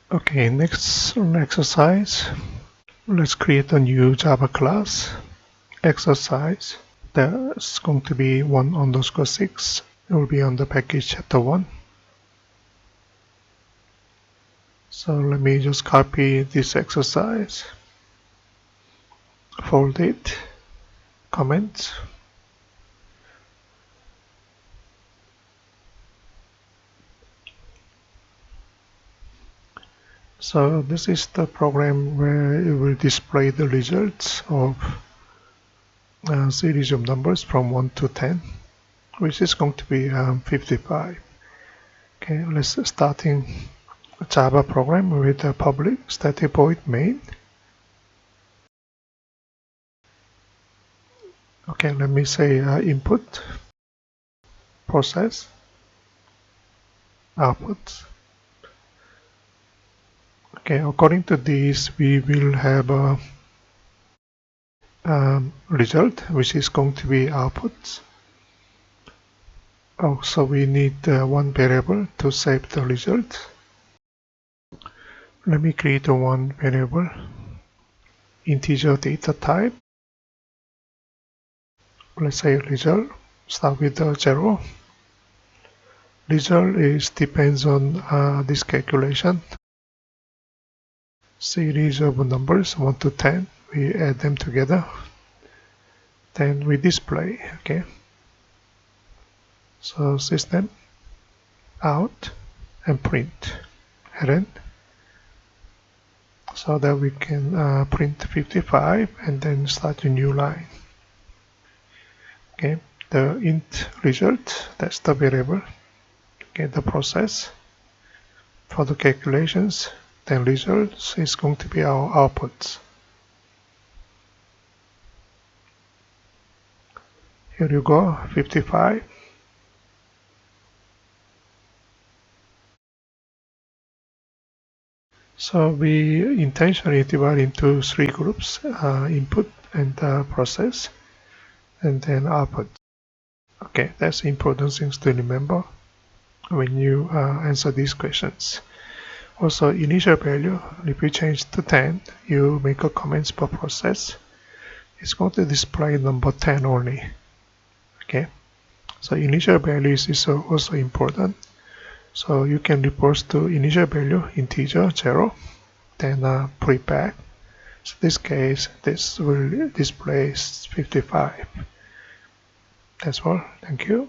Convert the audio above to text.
Okay, next exercise. Let's create a new Java class. Exercise. There's going to be 1_6. It will be on the package chapter 1. So let me just copy this exercise, fold it, comment. So this is the program where it will display the results of a series of numbers from 1 to 10, which is going to be 55. Okay, let's starting a Java program with a public static void main. Okay, let me say input, process, output. Okay, according to this, we will have a result, which is going to be output. So we need one variable to save the result. Let me create one variable, integer data type. Let's say result, start with 0. Result depends on this calculation. Series of numbers 1 to 10, we add them together. Then we display, okay. So system out and print ln, so that we can print 55 and then start a new line. Okay, the int result, that's the variable. Okay, the process for the calculations, then results is going to be our outputs. Here you go, 55. So we intentionally divide into 3 groups, input and process, and then output. Okay, that's important things to remember when you answer these questions. Also, initial value, if you change to 10, you make a comments per process. It's going to display number 10 only. Okay, so initial value is also important. So you can reverse to initial value integer 0, then put it back. So in this case, this will display 55. That's all. Thank you.